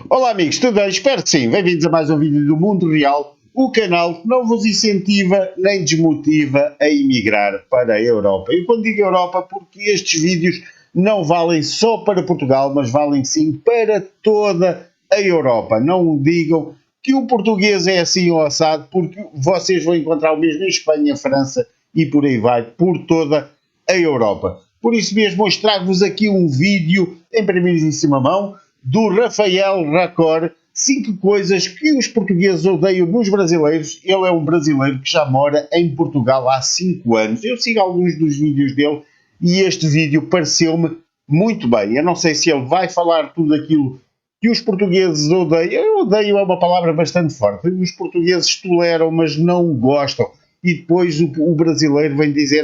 Olá amigos, tudo bem? Espero que sim. Bem-vindos a mais um vídeo do Mundo Real, o canal que não vos incentiva nem desmotiva a emigrar para a Europa. E quando digo Europa, porque estes vídeos não valem só para Portugal, mas valem sim para toda a Europa. Não digam que o português é assim ou assado, porque vocês vão encontrar o mesmo em Espanha, França e por aí vai, por toda a Europa. Por isso mesmo, hoje trago-vos aqui um vídeo em primeiríssima mão do Rafael Racor, 5 coisas que os portugueses odeiam nos brasileiros. Ele é um brasileiro que já mora em Portugal há 5 anos. Eu sigo alguns dos vídeos dele e este vídeo pareceu-me muito bem. Eu não sei se ele vai falar tudo aquilo que os portugueses odeiam. Eu odeio é uma palavra bastante forte. Os portugueses toleram, mas não gostam. E depois o brasileiro vem dizer: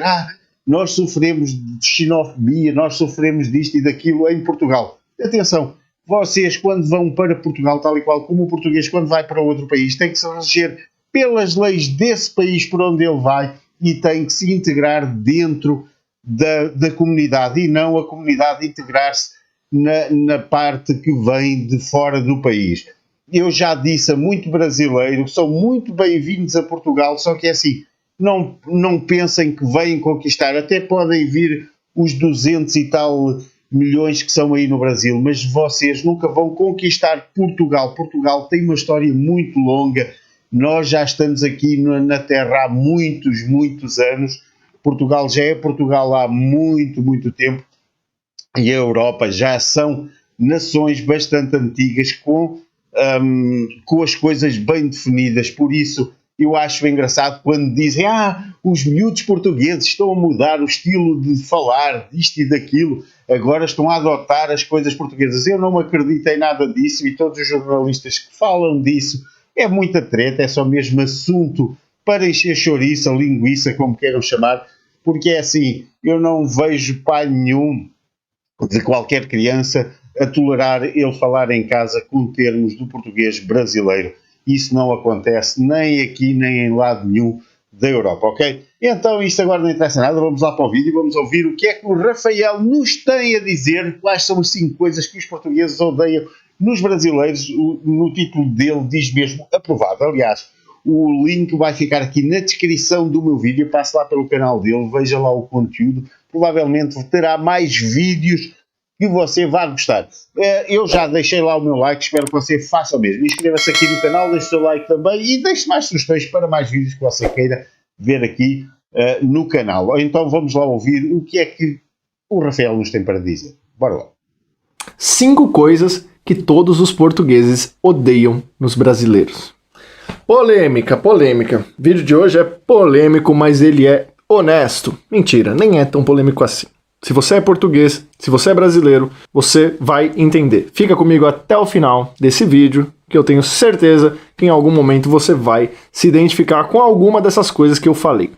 nós sofremos de xenofobia, nós sofremos disto e daquilo em Portugal. Atenção, vocês quando vão para Portugal, tal e qual como o português quando vai para outro país, tem que se reger pelas leis desse país por onde ele vai e tem que se integrar dentro da comunidade e não a comunidade integrar-se na parte que vem de fora do país. Eu já disse a muito brasileiro, são muito bem-vindos a Portugal, só que é assim, não pensem que vêm conquistar, até podem vir os 200 e tal milhões que são aí no Brasil, mas vocês nunca vão conquistar Portugal. Portugal tem uma história muito longa, nós já estamos aqui na Terra há muitos anos, Portugal já é Portugal há muito tempo e a Europa já são nações bastante antigas com as coisas bem definidas, por isso eu acho engraçado quando dizem os miúdos portugueses estão a mudar o estilo de falar, disto e daquilo, agora estão a adotar as coisas portuguesas. Eu não acredito em nada disso e todos os jornalistas que falam disso é muita treta, é só mesmo assunto para encher chouriça ou linguiça, como queiram chamar, porque é assim, eu não vejo pai nenhum de qualquer criança a tolerar ele falar em casa com termos do português brasileiro. Isso não acontece nem aqui, nem em lado nenhum da Europa, ok? Então isto agora não interessa nada, vamos lá para o vídeo e vamos ouvir o que é que o Rafael nos tem a dizer, quais são as 5 coisas que os portugueses odeiam nos brasileiros. No título dele diz mesmo aprovado. Aliás, o link vai ficar aqui na descrição do meu vídeo, passe lá pelo canal dele, veja lá o conteúdo, provavelmente terá mais vídeos que você vai gostar. Eu já deixei lá o meu like, espero que você faça o mesmo. Inscreva-se aqui no canal, deixe o seu like também e deixe mais sugestões para mais vídeos que você queira ver aqui no canal. Então vamos lá ouvir o que é que o Rafael nos tem para dizer. Bora lá. 5 coisas que todos os portugueses odeiam nos brasileiros. Polêmica. O vídeo de hoje é polêmico, mas ele é honesto. Mentira, nem é tão polêmico assim. Se você é português, se você é brasileiro, você vai entender. Fica comigo até o final desse vídeo, que eu tenho certeza que em algum momento você vai se identificar com alguma dessas coisas que eu falei.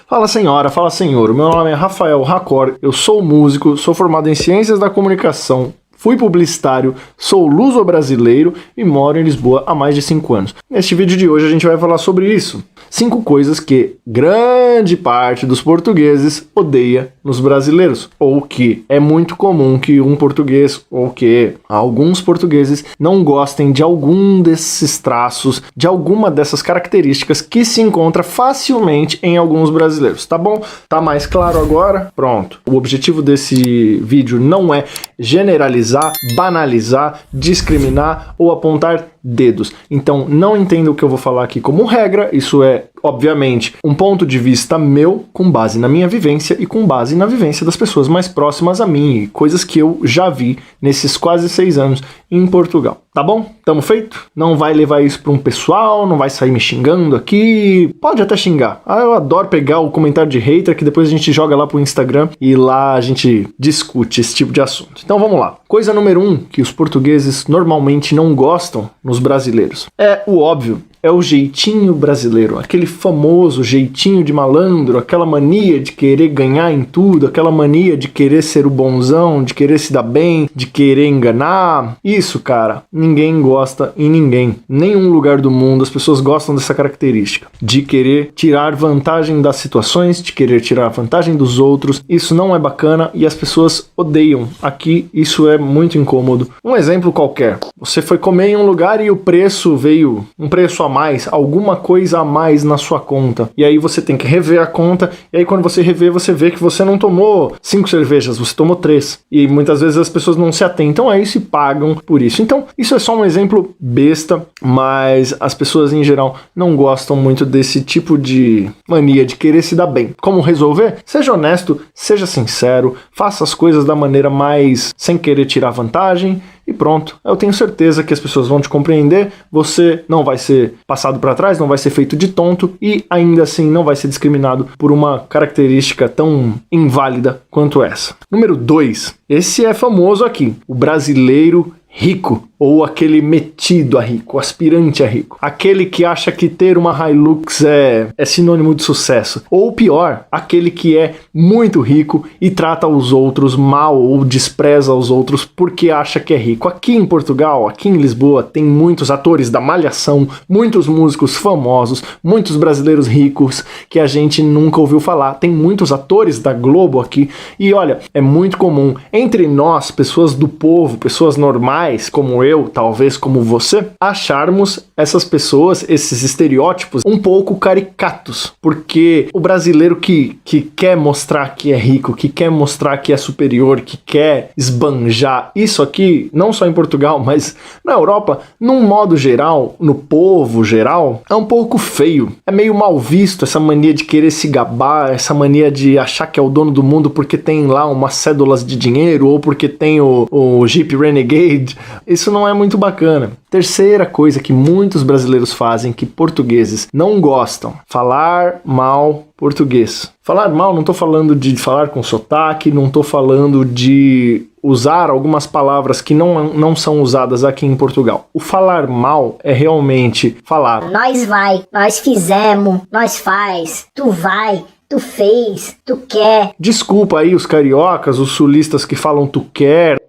Fala senhora, fala senhor, o meu nome é Rafael Racor, eu sou músico, sou formado em Ciências da Comunicação, fui publicitário, sou luso-brasileiro e moro em Lisboa há mais de 5 anos. Neste vídeo de hoje a gente vai falar sobre isso. 5 coisas que grande parte dos portugueses odeia nos brasileiros, ou que é muito comum que um português, ou que alguns portugueses não gostem de algum desses traços, de alguma dessas características que se encontra facilmente em alguns brasileiros. Tá bom? Tá mais claro agora? Pronto. O objetivo desse vídeo não é generalizar, banalizar, discriminar ou apontar dedos. Então não entenda o que eu vou falar aqui como regra, isso é, obviamente, um ponto de vista meu, com base na minha vivência e com base na vivência das pessoas mais próximas a mim, e coisas que eu já vi nesses quase 6 anos em Portugal. Tá bom? Tamo feito? Não vai levar isso para um pessoal, não vai sair me xingando aqui. Pode até xingar. Eu adoro pegar o comentário de hater que depois a gente joga lá pro Instagram e lá a gente discute esse tipo de assunto. Então vamos lá. Coisa número 1 que os portugueses normalmente não gostam nos brasileiros é o óbvio. É o jeitinho brasileiro, aquele famoso jeitinho de malandro, aquela mania de querer ganhar em tudo, aquela mania de querer ser o bonzão, de querer se dar bem, de querer enganar. Isso, cara, ninguém gosta em ninguém. Nenhum lugar do mundo as pessoas gostam dessa característica, de querer tirar vantagem das situações, de querer tirar vantagem dos outros. Isso não é bacana e as pessoas odeiam. Aqui isso é muito incômodo. Um exemplo qualquer. Você foi comer em um lugar e o preço veio um preço a mais, alguma coisa a mais na sua conta. E aí você tem que rever a conta, e aí quando você rever, você vê que você não tomou 5 cervejas, você tomou 3. E muitas vezes as pessoas não se atentam a isso e pagam por isso. Então, isso é só um exemplo besta, mas as pessoas em geral não gostam muito desse tipo de mania de querer se dar bem. Como resolver? Seja honesto, seja sincero, faça as coisas da maneira mais sem querer tirar vantagem e pronto. Eu tenho certeza que as pessoas vão te compreender, você não vai ser passado para trás, não vai ser feito de tonto e ainda assim não vai ser discriminado por uma característica tão inválida quanto essa. Número 2. Esse é famoso aqui, o brasileiro rico, ou aquele metido a rico, aspirante a rico, aquele que acha que ter uma Hilux é sinônimo de sucesso, ou pior, aquele que é muito rico e trata os outros mal ou despreza os outros porque acha que é rico. Aqui em Portugal, aqui em Lisboa, tem muitos atores da Malhação, muitos músicos famosos, muitos brasileiros ricos que a gente nunca ouviu falar, tem muitos atores da Globo aqui e olha, é muito comum entre nós, pessoas do povo, pessoas normais como eu, talvez como você, acharmos essas pessoas, esses estereótipos, um pouco caricatos, porque o brasileiro que quer mostrar que é rico, que quer mostrar que é superior, que quer esbanjar, isso aqui, não só em Portugal, mas na Europa, num modo geral, no povo geral, é um pouco feio, é meio mal visto essa mania de querer se gabar, essa mania de achar que é o dono do mundo porque tem lá umas cédulas de dinheiro, ou porque tem o Jeep Renegade. Isso não é muito bacana. Terceira coisa que muitos brasileiros fazem, que portugueses não gostam, falar mal português. Falar mal, não estou falando de falar com sotaque, não estou falando de usar algumas palavras que não são usadas aqui em Portugal. O falar mal é realmente falar nós vai, nós fizemos, nós faz, tu vai, tu fez, tu quer. Desculpa aí os cariocas, os sulistas que falam tu quer.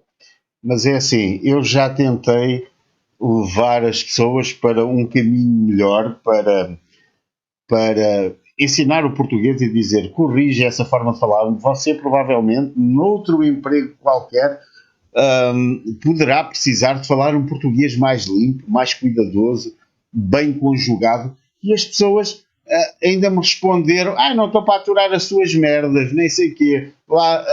Mas é assim, eu já tentei levar as pessoas para um caminho melhor, para ensinar o português e dizer, corrige essa forma de falar. Você provavelmente, noutro emprego qualquer, poderá precisar de falar um português mais limpo, mais cuidadoso, bem conjugado, e as pessoas ainda me responderam, não estou para aturar as suas merdas, nem sei o quê. Lá,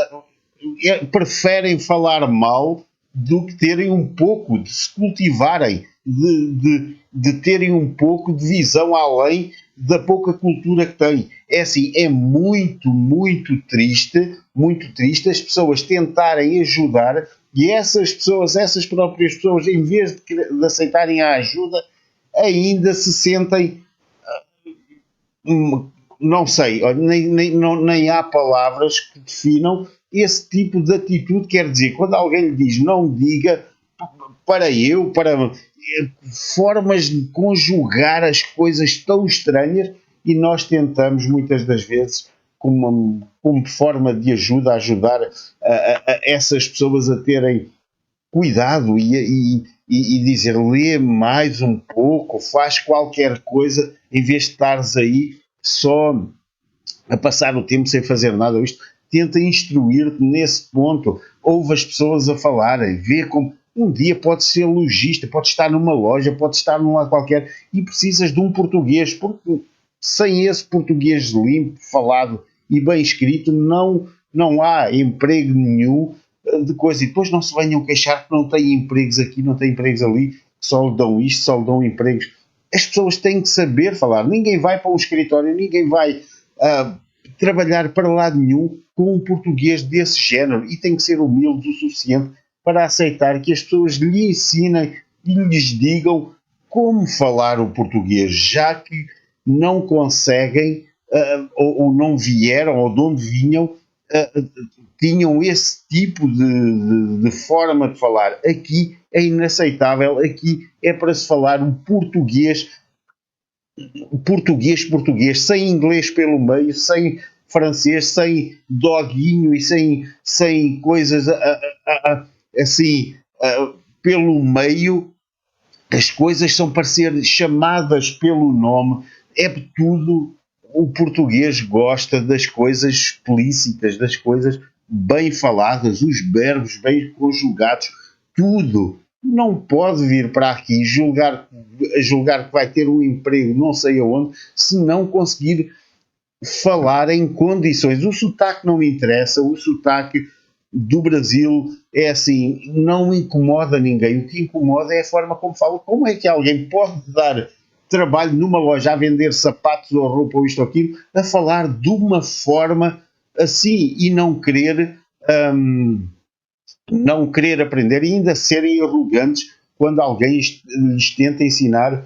preferem falar mal do que terem um pouco, de se cultivarem, de terem um pouco de visão além da pouca cultura que têm. É assim, é muito, muito triste as pessoas tentarem ajudar e essas próprias pessoas, em vez de aceitarem a ajuda, ainda se sentem, não sei, nem há palavras que definam esse tipo de atitude. Quer dizer, quando alguém lhe diz não diga, para formas de conjugar as coisas tão estranhas, e nós tentamos muitas das vezes como forma de ajudar essas pessoas a terem cuidado e dizer, lê mais um pouco, faz qualquer coisa, em vez de estares aí só a passar o tempo sem fazer nada. Isto tenta instruir-te nesse ponto, ouve as pessoas a falarem, vê como um dia pode ser lojista, pode estar numa loja, pode estar num lado qualquer e precisas de um português, porque sem esse português limpo, falado e bem escrito, não há emprego nenhum de coisa. E depois não se venham queixar que não têm empregos aqui, não têm empregos ali, só lhe dão isto, só lhe dão empregos. As pessoas têm que saber falar. Ninguém vai para um escritório, ninguém vai trabalhar para lado nenhum com um português desse género, e tem que ser humilde o suficiente para aceitar que as pessoas lhe ensinem e lhes digam como falar o português, já que não conseguem ou não vieram, ou de onde vinham, tinham esse tipo de forma de falar. Aqui é inaceitável, aqui é para se falar um português, sem inglês pelo meio, sem francês, sem doguinho e sem coisas assim pelo meio, as coisas são para ser chamadas pelo nome, é tudo. O português gosta das coisas explícitas, das coisas bem faladas, os verbos bem conjugados, tudo. Não pode vir para aqui julgar que vai ter um emprego não sei aonde, se não conseguir falar em condições. O sotaque não me interessa, o sotaque do Brasil é assim, não incomoda ninguém. O que incomoda é a forma como fala. Como é que alguém pode dar trabalho numa loja a vender sapatos ou roupa ou isto ou aquilo, a falar de uma forma assim e não querer aprender e ainda serem arrogantes quando alguém lhes tenta ensinar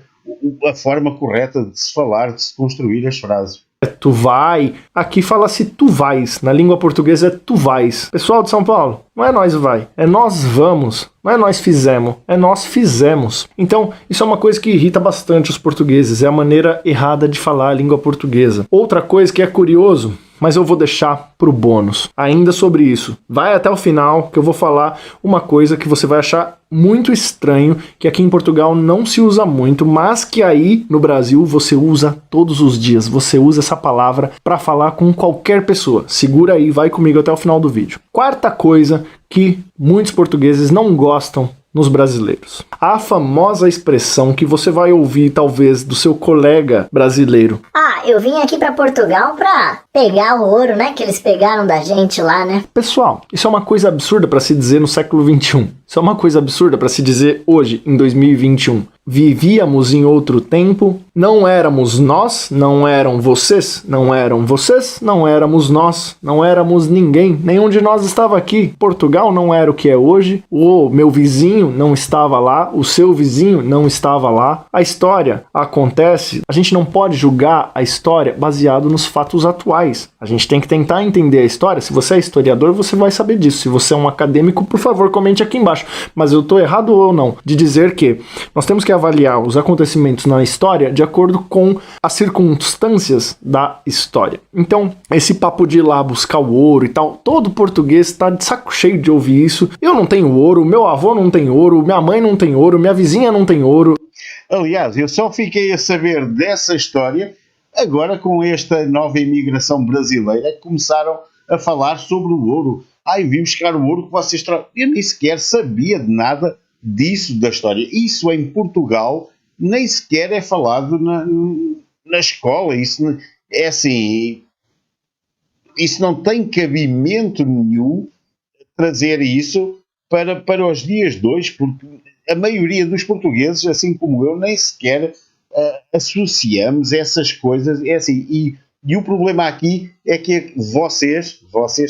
a forma correta de se falar, de se construir as frases. Tu vai, aqui fala-se tu vais, na língua portuguesa é tu vais. Pessoal de São Paulo, não é nós vai, é nós vamos, não é nós fizemos, é nós fizemos. Então, isso é uma coisa que irrita bastante os portugueses, é a maneira errada de falar a língua portuguesa. Outra coisa que é curioso, mas eu vou deixar pro bônus, ainda sobre isso. Vai até o final que eu vou falar uma coisa que você vai achar muito estranho, que aqui em Portugal não se usa muito, mas que aí no Brasil você usa todos os dias. Você usa essa palavra para falar com qualquer pessoa. Segura aí, vai comigo até o final do vídeo. Quarta coisa que muitos portugueses não gostam nos brasileiros. A famosa expressão que você vai ouvir talvez do seu colega brasileiro. Ah, eu vim aqui pra Portugal pra pegar o ouro, né, que eles pegaram da gente lá, né? Pessoal, isso é uma coisa absurda para se dizer no século XXI. Isso é uma coisa absurda para se dizer hoje, em 2021. Vivíamos em outro tempo, não éramos nós, não eram vocês, não éramos nós, não éramos ninguém, nenhum de nós estava aqui. Portugal não era o que é hoje, o meu vizinho não estava lá, o seu vizinho não estava lá. A história acontece, a gente não pode julgar a história baseado nos fatos atuais. A gente tem que tentar entender a história. Se você é historiador, você vai saber disso. Se você é um acadêmico, por favor, comente aqui embaixo. Mas eu estou errado ou não de dizer que nós temos que avaliar os acontecimentos na história de acordo com as circunstâncias da história. Então, esse papo de ir lá buscar o ouro e tal, todo português está de saco cheio de ouvir isso. Eu não tenho ouro, meu avô não tem ouro, minha mãe não tem ouro, minha vizinha não tem ouro. Aliás, eu só fiquei a saber dessa história agora com esta nova imigração brasileira que começaram a falar sobre o ouro. Ai, vim buscar o ouro que vocês trouxeram. Eu nem sequer sabia de nada disso da história. Isso em Portugal nem sequer é falado na escola. Isso é assim, isso não tem cabimento nenhum trazer isso para os dias de hoje, porque a maioria dos portugueses, assim como eu, nem sequer associamos essas coisas. É assim, e o problema aqui é que vocês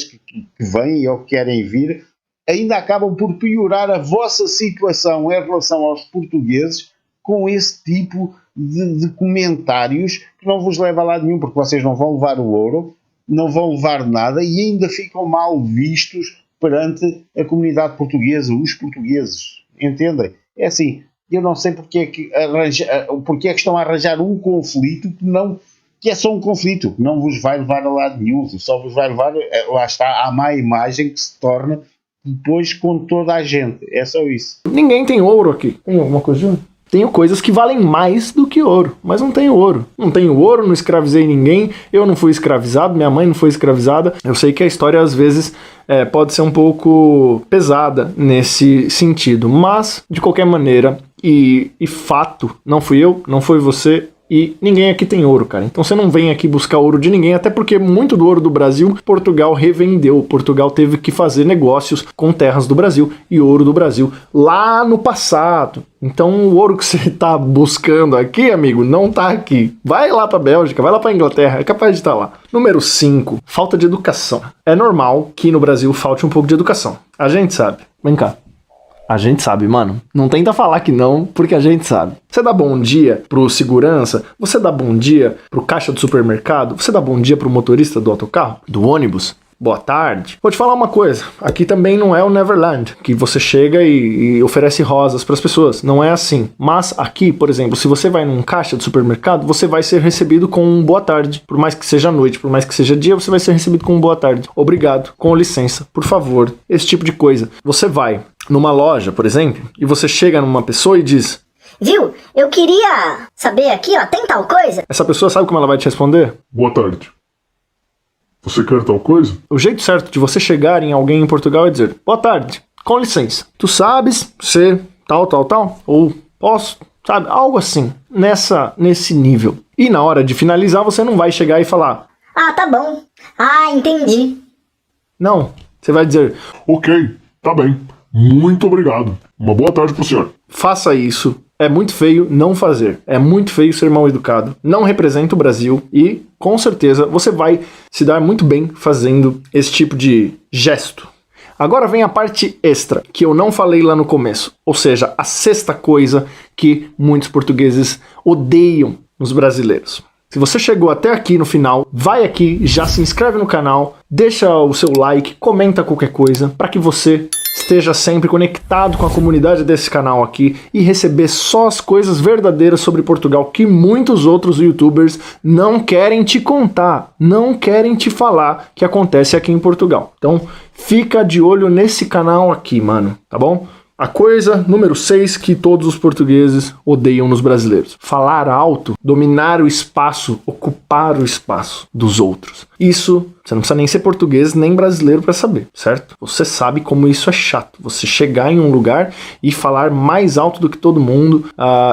que vêm ou que querem vir, ainda acabam por piorar a vossa situação em relação aos portugueses com esse tipo de comentários que não vos leva a lado nenhum, porque vocês não vão levar o ouro, não vão levar nada e ainda ficam mal vistos perante a comunidade portuguesa, os portugueses, entendem? É assim, eu não sei porque é que estão a arranjar um conflito que é só um conflito, que não vos vai levar a lado nenhum, só vos vai levar, lá está, à má imagem que se torna depois com toda a gente, é só isso. Ninguém tem ouro aqui. Tem alguma coisa? Tenho coisas que valem mais do que ouro, mas não tenho ouro. Não tenho ouro, não escravizei ninguém, eu não fui escravizado, minha mãe não foi escravizada. Eu sei que a história às vezes pode ser um pouco pesada nesse sentido, mas de qualquer maneira, e fato, não fui eu, não foi você, e ninguém aqui tem ouro, cara. Então você não vem aqui buscar ouro de ninguém, até porque muito do ouro do Brasil, Portugal revendeu. Portugal teve que fazer negócios com terras do Brasil e ouro do Brasil lá no passado. Então o ouro que você tá buscando aqui, amigo, não tá aqui. Vai lá pra Bélgica, vai lá pra Inglaterra, é capaz de estar lá. Número 5, falta de educação. É normal que no Brasil falte um pouco de educação. A gente sabe. Vem cá. A gente sabe, mano. Não tenta falar que não, porque a gente sabe. Você dá bom dia pro segurança, você dá bom dia pro caixa do supermercado, você dá bom dia pro motorista do autocarro, do ônibus. Boa tarde. Vou te falar uma coisa, aqui também não é o Neverland, que você chega e oferece rosas para as pessoas, não é assim. Mas aqui, por exemplo, se você vai num caixa do supermercado, você vai ser recebido com um boa tarde. Por mais que seja noite, por mais que seja dia, você vai ser recebido com um boa tarde. Obrigado, com licença, por favor, esse tipo de coisa. Você vai numa loja, por exemplo, e você chega numa pessoa e diz: Viu? Eu queria saber aqui, ó, tem tal coisa? Essa pessoa sabe como ela vai te responder? Boa tarde. Você quer tal coisa? O jeito certo de você chegar em alguém em Portugal é dizer: boa tarde, com licença. Tu sabes ser tal, ou posso, sabe? Algo assim, nesse nível. E na hora de finalizar, você não vai chegar e falar: Ah, tá bom. Ah, entendi. não, você vai dizer: Ok, tá bem. Muito obrigado. Uma boa tarde pro senhor. faça isso. É muito feio não fazer. É muito feio ser mal educado. Não representa o Brasil e, com certeza, você vai se dar muito bem fazendo esse tipo de gesto. Agora vem a parte extra, que eu não falei lá no começo. Ou seja, a sexta coisa que muitos portugueses odeiam nos brasileiros. Se você chegou até aqui no final, vai aqui, já se inscreve no canal, deixa o seu like, comenta qualquer coisa, para que você esteja sempre conectado com a comunidade desse canal aqui e receber só as coisas verdadeiras sobre Portugal que muitos outros youtubers não querem te contar, não querem te falar que acontece aqui em Portugal. Então fica de olho nesse canal aqui, mano, tá bom? A coisa número 6 que todos os portugueses odeiam nos brasileiros: falar alto, dominar o espaço, ocupar o espaço dos outros. Isso, você não precisa nem ser português nem brasileiro para saber, certo? Você sabe como isso é chato. Você chegar em um lugar e falar mais alto do que todo mundo.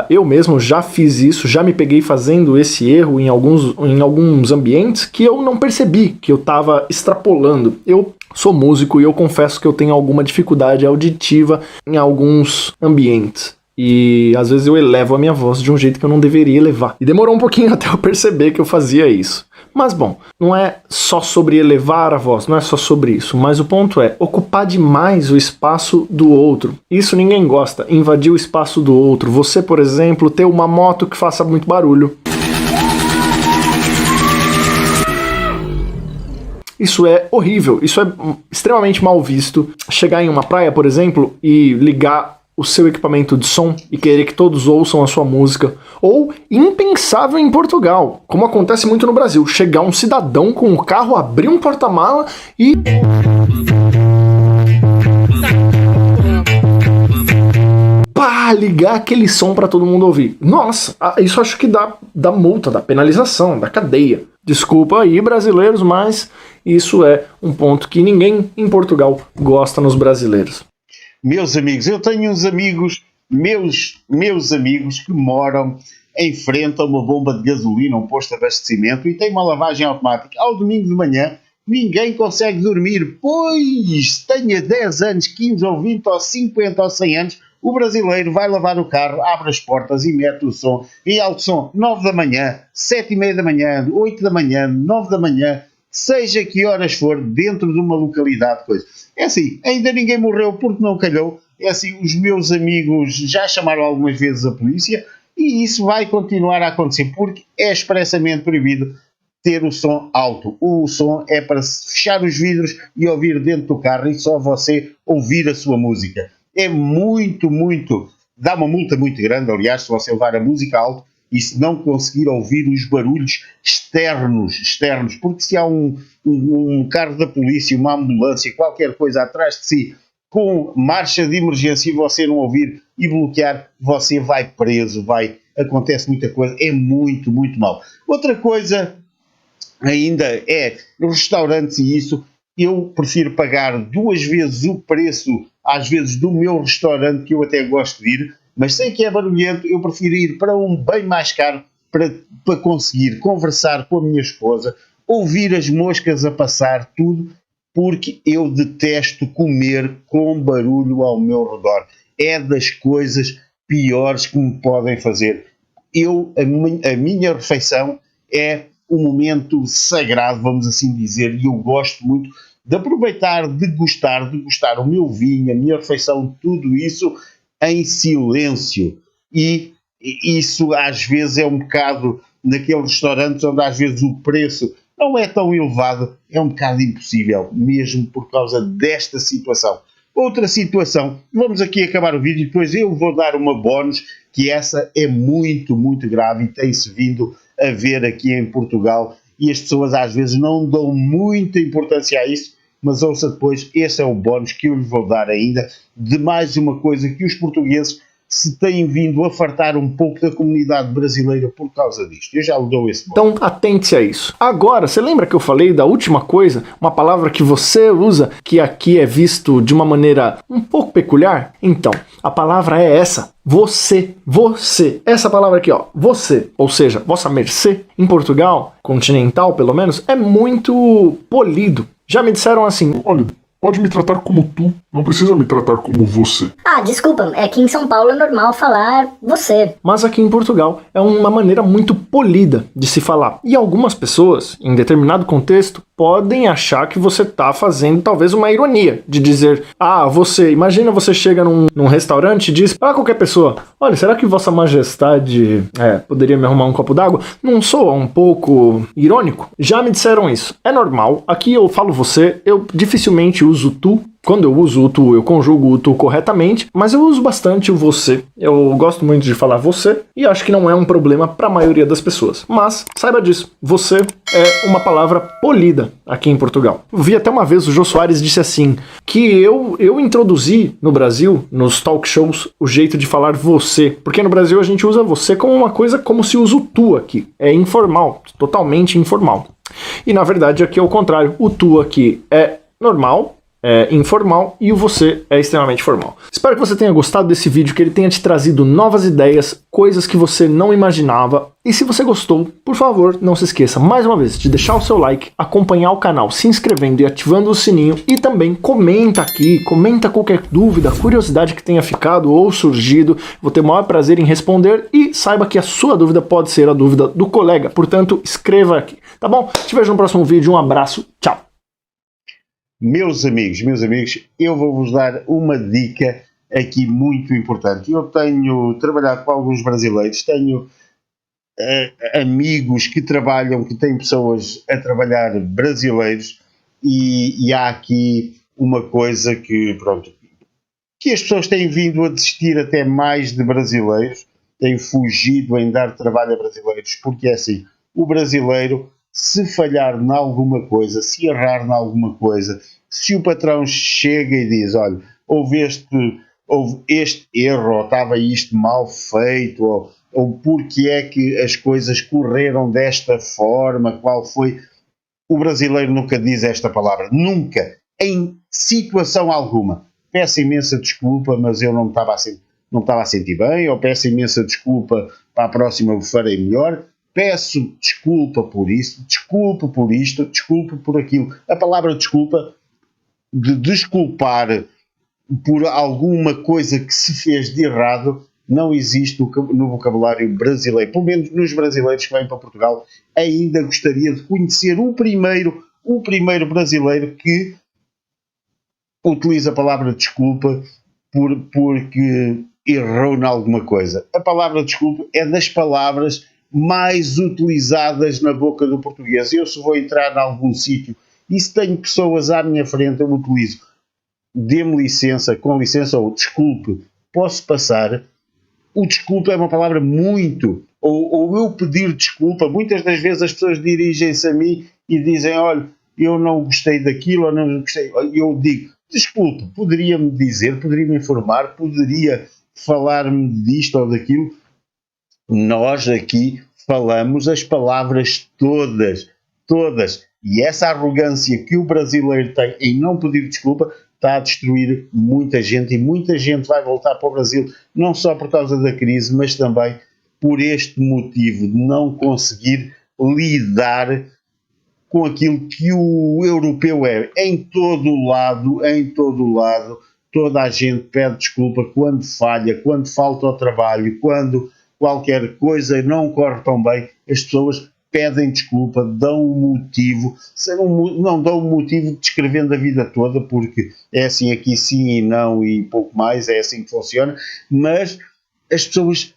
Eu mesmo já fiz isso, já me peguei fazendo esse erro em alguns ambientes que eu não percebi que eu estava extrapolando. Eu sou músico e eu confesso que eu tenho alguma dificuldade auditiva em alguns ambientes. E às vezes eu elevo a minha voz de um jeito que eu não deveria elevar. E demorou um pouquinho até eu perceber que eu fazia isso. Mas bom, não é só sobre elevar a voz, não é só sobre isso. Mas o ponto é ocupar demais o espaço do outro. Isso ninguém gosta, invadir o espaço do outro. Você, por exemplo, ter uma moto que faça muito barulho. Isso é horrível, isso é extremamente mal visto. Chegar em uma praia, por exemplo, e ligar o seu equipamento de som e querer que todos ouçam a sua música. Ou, impensável em Portugal, como acontece muito no Brasil, chegar um cidadão com o carro, abrir um porta-mala e... ligar aquele som para todo mundo ouvir. Nossa, isso acho que dá multa, dá penalização, dá cadeia. Desculpa aí, brasileiros, mas isso é um ponto que ninguém em Portugal gosta nos brasileiros. Meus amigos, eu tenho uns amigos, meus amigos que moram em frente a uma bomba de gasolina, um posto de abastecimento, e tem uma lavagem automática. Ao domingo de manhã, ninguém consegue dormir, pois tenha 10 anos, 15 ou 20 ou 50 ou 100 anos, o brasileiro vai lavar o carro, abre as portas e mete o som, em alto som, 9 da manhã, 7 e meia da manhã, 8 da manhã, 9 da manhã, seja que horas for, dentro de uma localidade, coisa. É assim, ainda ninguém morreu porque não calhou. É assim, os meus amigos já chamaram algumas vezes a polícia e isso vai continuar a acontecer porque é expressamente proibido ter o som alto. O som é para fechar os vidros e ouvir dentro do carro e só você ouvir a sua música. É muito, dá uma multa muito grande, aliás, se você levar a música alto e se não conseguir ouvir os barulhos externos, porque se há um carro da polícia, uma ambulância, qualquer coisa atrás de si, com marcha de emergência e você não ouvir e bloquear, você vai preso, acontece muita coisa, é muito mau. Outra coisa ainda é nos restaurantes e isso, eu prefiro pagar 2 vezes o preço, às vezes, do meu restaurante, que eu até gosto de ir, mas sei que é barulhento, eu prefiro ir para um bem mais caro para conseguir conversar com a minha esposa, ouvir as moscas a passar, tudo, porque eu detesto comer com barulho ao meu redor. É das coisas piores que me podem fazer. A minha refeição é um momento sagrado, vamos assim dizer, e eu gosto muito de aproveitar, de gustar o meu vinho, a minha refeição, tudo isso em silêncio. E isso às vezes é um bocado, naqueles restaurantes onde às vezes o preço não é tão elevado, é um bocado impossível, mesmo por causa desta situação. Outra situação, vamos aqui acabar o vídeo e depois eu vou dar uma bónus, que essa é muito grave e tem-se vindo a ver aqui em Portugal e as pessoas às vezes não dão muita importância a isso, mas ouça depois, esse é o bónus que eu lhe vou dar ainda, de mais uma coisa que os portugueses se têm vindo a fartar um pouco da comunidade brasileira por causa disto. Eu já lhe dou esse ponto. Então atente a isso. Agora, você lembra que eu falei da última coisa? Uma palavra que você usa, que aqui é visto de uma maneira um pouco peculiar? Então, a palavra é essa. Você. Você. Essa palavra aqui, ó. Você. Ou seja, vossa mercê. Em Portugal, continental pelo menos, é muito polido. Já me disseram assim... Olha, pode me tratar como tu, não precisa me tratar como você. Ah, desculpa, é que em São Paulo é normal falar você. Mas aqui em Portugal é uma maneira muito polida de se falar. E algumas pessoas, em determinado contexto, podem achar que você está fazendo talvez uma ironia de dizer, ah, você, imagina você chega num restaurante e diz para qualquer pessoa, olha, será que Vossa Majestade poderia me arrumar um copo d'água? Não soa um pouco irônico? Já me disseram isso. É normal, aqui eu falo você, eu dificilmente uso tu. Quando eu uso o tu, eu conjugo o tu corretamente, mas eu uso bastante o você. Eu gosto muito de falar você e acho que não é um problema para a maioria das pessoas. Mas saiba disso, você é uma palavra polida aqui em Portugal. Eu vi até uma vez o Jô Soares disse assim, que eu introduzi no Brasil, nos talk shows, o jeito de falar você, porque no Brasil a gente usa você como uma coisa como se usa o tu aqui. É informal, totalmente informal. E na verdade aqui é o contrário, o tu aqui é normal, é informal e o você é extremamente formal. Espero que você tenha gostado desse vídeo, que ele tenha te trazido novas ideias, coisas que você não imaginava. E se você gostou, por favor, não se esqueça, mais uma vez, de deixar o seu like, acompanhar o canal se inscrevendo e ativando o sininho e também comenta aqui, comenta qualquer dúvida, curiosidade que tenha ficado ou surgido. Vou ter o maior prazer em responder e saiba que a sua dúvida pode ser a dúvida do colega, portanto, escreva aqui, tá bom? Te vejo no próximo vídeo, um abraço, tchau! Meus amigos, eu vou-vos dar uma dica aqui muito importante. Eu tenho trabalhado com alguns brasileiros, tenho amigos que trabalham, que têm pessoas a trabalhar brasileiros e há aqui uma coisa que, pronto, que as pessoas têm vindo a desistir até mais de brasileiros, têm fugido em dar trabalho a brasileiros, porque é assim, o brasileiro, se falhar em alguma coisa, se errar em alguma coisa, se o patrão chega e diz, olha, houve este erro, ou estava isto mal feito, ou porque é que as coisas correram desta forma, qual foi... O brasileiro nunca diz esta palavra, nunca, em situação alguma. Peço imensa desculpa, mas eu não estava a sentir bem, ou peço imensa desculpa, para a próxima eu farei melhor. Peço desculpa por isso, desculpa por isto, desculpa por aquilo. A palavra desculpa, de desculpar por alguma coisa que se fez de errado, não existe no vocabulário brasileiro. Pelo menos nos brasileiros que vêm para Portugal, ainda gostaria de conhecer o primeiro brasileiro que utiliza a palavra desculpa porque errou em alguma coisa. A palavra desculpa é das palavras mais utilizadas na boca do português. Eu, se vou entrar em algum sítio e se tenho pessoas à minha frente, eu utilizo dê-me licença, com licença, ou desculpe, posso passar. O desculpa é uma palavra muito, ou eu pedir desculpa, muitas das vezes as pessoas dirigem-se a mim e dizem, olha, eu não gostei daquilo, ou não gostei, eu digo, desculpe, poderia-me dizer, poderia-me informar, poderia falar-me disto ou daquilo. Nós aqui falamos as palavras todas, e essa arrogância que o brasileiro tem em não pedir desculpa está a destruir muita gente, e muita gente vai voltar para o Brasil, não só por causa da crise, mas também por este motivo de não conseguir lidar com aquilo que o europeu é. Em todo o lado, toda a gente pede desculpa quando falha, quando falta ao trabalho, quando qualquer coisa não corre tão bem, as pessoas pedem desculpa, dão um motivo, não dão um motivo descrevendo a vida toda, porque é assim aqui sim e não e pouco mais, é assim que funciona, mas as pessoas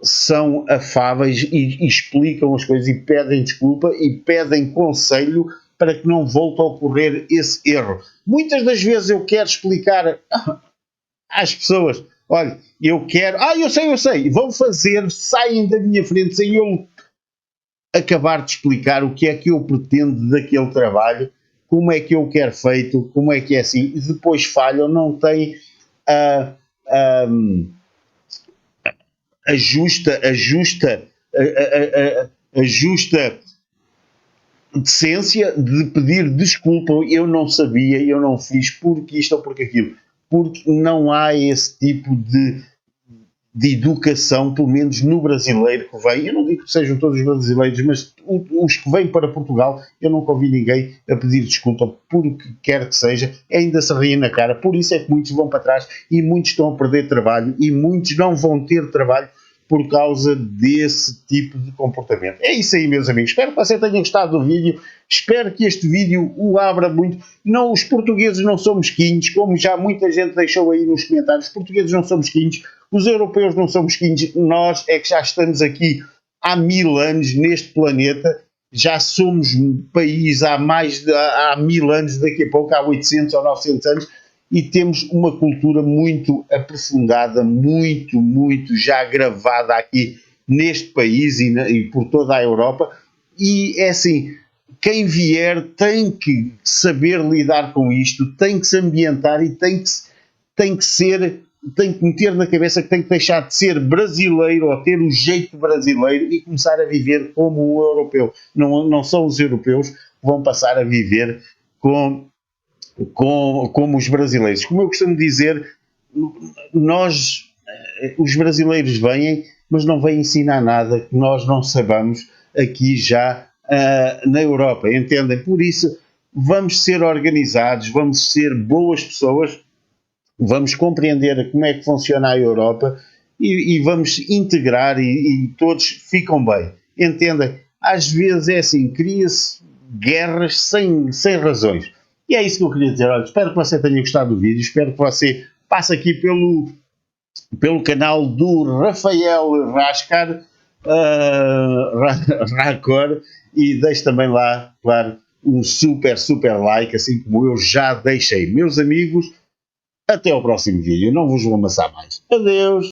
são afáveis e explicam as coisas e pedem desculpa e pedem conselho para que não volte a ocorrer esse erro. Muitas das vezes eu quero explicar às pessoas, olha, eu quero, eu sei, vão fazer, saem da minha frente sem eu acabar de explicar o que é que eu pretendo daquele trabalho, como é que eu quero feito, como é que é assim, e depois falham, não têm a justa decência de pedir desculpa, eu não sabia, eu não fiz porque isto ou porque aquilo, porque não há esse tipo de educação, pelo menos no brasileiro que vem. Eu não digo que sejam todos os brasileiros, mas os que vêm para Portugal, eu nunca ouvi ninguém a pedir desculpa porque quer que seja, ainda se riem na cara. Por isso é que muitos vão para trás e muitos estão a perder trabalho e muitos não vão ter trabalho por causa desse tipo de comportamento. É isso aí, meus amigos. Espero que você tenha gostado do vídeo. Espero que este vídeo o abra muito. Não, os portugueses não são mesquinhos, como já muita gente deixou aí nos comentários. Os portugueses não são mesquinhos, os europeus não são mesquinhos. Nós é que já estamos aqui há 1000 anos neste planeta. Já somos um país há 1000 anos, daqui a pouco, há 800 ou 900 anos. E temos uma cultura muito aprofundada, muito já gravada aqui neste país e por toda a Europa. E é assim, quem vier tem que saber lidar com isto, tem que se ambientar e tem que meter na cabeça que tem que deixar de ser brasileiro ou ter o jeito brasileiro e começar a viver como um europeu. Não são os europeus que vão passar a viver como os brasileiros. Como eu costumo dizer, os brasileiros vêm, mas não vêm ensinar nada que nós não saibamos aqui já na Europa, entendem? Por isso, vamos ser organizados, vamos ser boas pessoas, vamos compreender como é que funciona a Europa e vamos integrar e todos ficam bem, entendem? Às vezes é assim, cria-se guerras sem razões. E é isso que eu queria dizer. Olha, espero que você tenha gostado do vídeo, espero que você passe aqui pelo canal do Rafael Rascar, Racor, e deixe também lá, claro, um super like, assim como eu já deixei. Meus amigos, até ao próximo vídeo. Não vos vou amassar mais. Adeus!